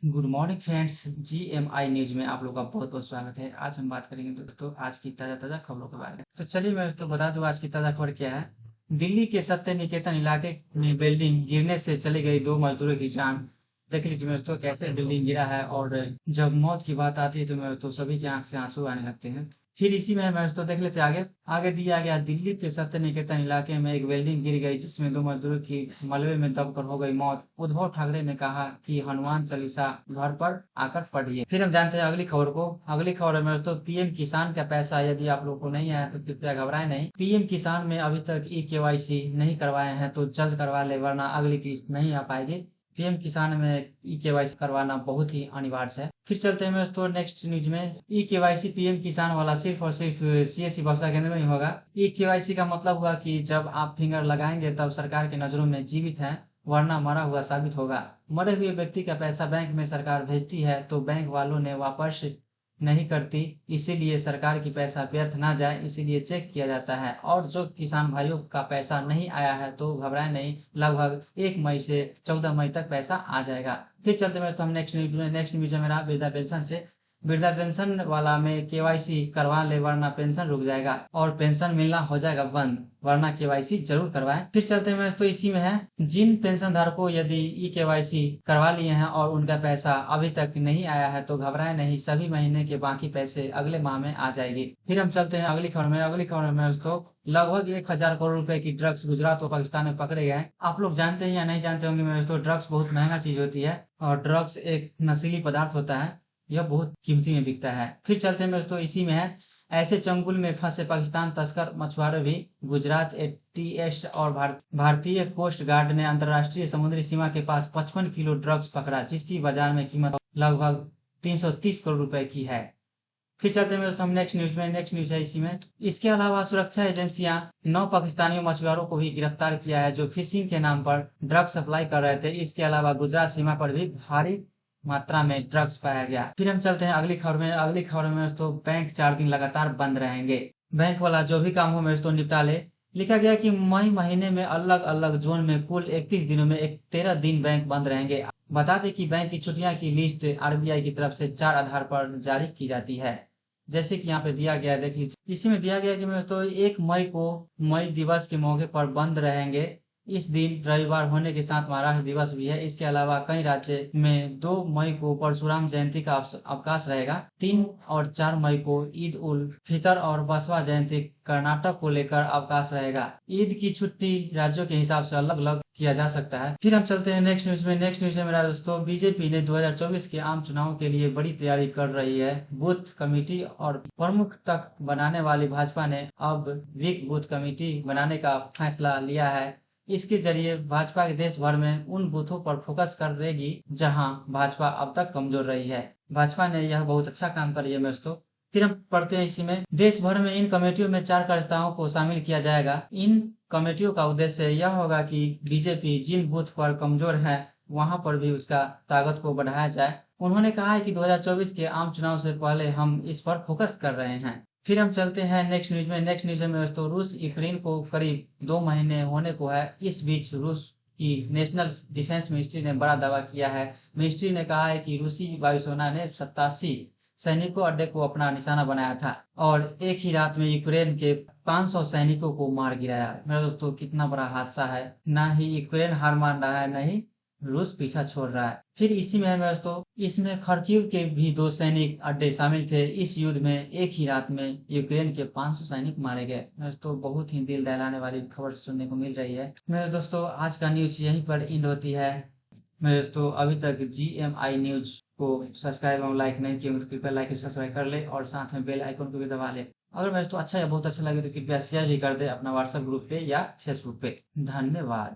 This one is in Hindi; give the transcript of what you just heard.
Good morning friends. GMI news में आप लोग का बहुत बहुत स्वागत है। आज हम बात करेंगे दोस्तों आज की ताजा ताजा खबरों के बारे में। तो चलिए मैं तो बता दूं आज की ताजा खबर क्या है। दिल्ली के सत्य निकेतन इलाके में बिल्डिंग गिरने से चली गई दो मजदूरों की जान। देख लीजिए दोस्तों कैसे बिल्डिंग गिरा है, और जब मौत की बात आती है तो मैं तो सभी की आंख से आंसू आने लगते हैं। फिर इसी में मैं तो देख लेते आगे। आगे दिया गया, दिल्ली के सत्य निकेतन इलाके में एक बिल्डिंग गिर गई जिसमें दो मजदूरों की मलबे में दबकर हो गई मौत। उद्धव ठाकरे ने कहा कि हनुमान चालीसा घर पर आकर पढ़िए। फिर हम जानते हैं अगली खबर को। अगली खबर में तो पीएम किसान का पैसा यदि आप लोग को नहीं आया तो कृपया घबराए नहीं। पीएम किसान में अभी तक ई-केवाईसी नहीं करवाए हैं तो जल्द करवा ले, वरना अगली किस्त नहीं आ पाएगी। पीएम किसान में ई-केवाईसी करवाना बहुत ही अनिवार्य है। फिर चलते हैं दोस्तों नेक्स्ट न्यूज में। ई-केवाईसी पीएम किसान वाला सिर्फ और सिर्फ सीएससी बस्ता केंद्र में ही होगा। ई-केवाईसी का मतलब हुआ कि जब आप फिंगर लगाएंगे तब सरकार की नजरों में जीवित हैं, वरना मरा हुआ साबित होगा। मरे हुए व्यक्ति का पैसा बैंक में सरकार भेजती है तो बैंक वालों ने वापस नहीं करती, इसीलिए सरकार की पैसा व्यर्थ ना जाए इसीलिए चेक किया जाता है। और जो किसान भाइयों का पैसा नहीं आया है तो घबराए नहीं, लगभग 1 मई से 14 मई तक पैसा आ जाएगा। फिर चलते हैं तो हम नेक्स्ट न्यूज में मेरा वृद्धा पेंशन से। वृद्धा पेंशन वाला में केवाईसी करवा ले, वरना पेंशन रुक जाएगा और पेंशन मिलना हो जाएगा बंद, वरना केवाईसी जरूर करवाएं। फिर चलते हैं तो इसी में है, जिन पेंशन धारकों यदि ई केवाईसी करवा लिए हैं और उनका पैसा अभी तक नहीं आया है तो घबराए नहीं, सभी महीने के बाकी पैसे अगले माह में आ जाएगी। फिर हम चलते हैं अगली खबर में। अगली खबर में दोस्तों लगभग 1,000 करोड़ रुपए की ड्रग्स गुजरात और पाकिस्तान में पकड़े गए। आप लोग जानते हैं या नहीं जानते होंगे दोस्तों, ड्रग्स बहुत महंगा चीज होती है और ड्रग्स एक नशीली पदार्थ होता है, यह बहुत कीमती में बिकता है। फिर चलते हैं दोस्तों इसी में है, ऐसे चंगुल में फंसे पाकिस्तान तस्कर मछुआरे भी। गुजरात एटीएस और भारतीय कोस्ट गार्ड ने अंतर्राष्ट्रीय समुद्री सीमा के पास 55 किलो ड्रग्स पकड़ा, जिसकी बाजार में कीमत लगभग 330 करोड़ रुपए की है। फिर चलते हैं दोस्तों हम नेक्स्ट न्यूज में। नेक्स्ट न्यूज है इसी में, इसके अलावा सुरक्षा एजेंसियां 9 पाकिस्तानी मछुआरों को भी गिरफ्तार किया है जो फिशिंग के नाम पर ड्रग्स सप्लाई कर रहे थे। इसके अलावा गुजरात सीमा पर भी भारी मात्रा में ड्रग्स पाया गया। फिर हम चलते हैं अगली खबर में। अगली खबर में तो बैंक 4 दिन लगातार बंद रहेंगे, बैंक वाला जो भी काम हो में तो निपटा ले। लिखा गया कि मई महीने में अलग अलग जोन में कुल 31 दिनों में 13 दिन बैंक बंद रहेंगे। बता दें कि बैंक की छुट्टियां की लिस्ट आरबीआई की तरफ से 4 आधार पर जारी की जाती है, जैसे कि यहाँ पे दिया गया है, देख लीजिए। इसी में दिया गया कि मैं तो 1 मई को मई दिवस के मौके पर बंद रहेंगे। इस दिन रविवार होने के साथ महाराष्ट्र दिवस भी है। इसके अलावा कई राज्य में 2 मई को परशुराम जयंती का अवकाश रहेगा। 3 और 4 मई को ईद उल फितर और बसवा जयंती कर्नाटक को लेकर अवकाश रहेगा। ईद की छुट्टी राज्यों के हिसाब से अलग अलग किया जा सकता है। फिर हम चलते हैं नेक्स्ट न्यूज में। नेक्स्ट न्यूज में मेरा दोस्तों, बीजेपी ने 2024 के आम चुनाव के लिए बड़ी तैयारी कर रही है। बूथ कमेटी और प्रमुख तक बनाने वाली भाजपा ने अब वीक बूथ कमेटी बनाने का फैसला लिया है। इसके जरिए भाजपा के देश भर में उन बूथों पर फोकस करेगी जहां भाजपा अब तक कमजोर रही है। भाजपा ने यह बहुत अच्छा काम कर रही है दोस्तों। फिर हम पढ़ते हैं इसी में, देश भर में इन कमेटियों में 4 कार्यकर्ताओं को शामिल किया जाएगा। इन कमेटियों का उद्देश्य यह होगा कि बीजेपी जिन बूथ पर कमजोर है वहां पर भी उसका ताकत को बढ़ाया जाए। उन्होंने कहा है कि 2024 के आम चुनाव से पहले हम इस पर फोकस कर रहे हैं। फिर हम चलते हैं नेक्स्ट न्यूज में। नेक्स्ट न्यूज में दोस्तों, रूस यूक्रेन को करीब 2 महीने होने को है। इस बीच रूस की नेशनल डिफेंस मिनिस्ट्री ने बड़ा दावा किया है। मिनिस्ट्री ने कहा है कि रूसी वायुसेना ने 87 सैनिकों अड्डे को अपना निशाना बनाया था और एक ही रात में यूक्रेन के 500 सैनिकों को मार गिराया। मेरे दोस्तों कितना बड़ा हादसा है, ना ही यूक्रेन हार मान रहा है, न ही रूस पीछा छोड़ रहा है। फिर इसी में दोस्तों, इसमें खर्किव के भी 2 सैनिक अड्डे शामिल थे। इस युद्ध में एक ही रात में यूक्रेन के 500 सैनिक मारे गए। दोस्तों बहुत ही दिल दहलाने वाली खबर सुनने को मिल रही है। मेरे दोस्तों आज का न्यूज यहीं पर एंड होती है। मेरे दोस्तों अभी तक जीएमआई न्यूज को सब्सक्राइब और लाइक नहीं किया तो कृपया लाइक और सब्सक्राइब कर ले और साथ में बेल आइकन को भी दबा ले। अगर मेरे दोस्तों अच्छा या बहुत अच्छा लगे तो कृपया शेयर भी कर दे अपना व्हाट्सएप ग्रुप पे या फेसबुक पे। धन्यवाद।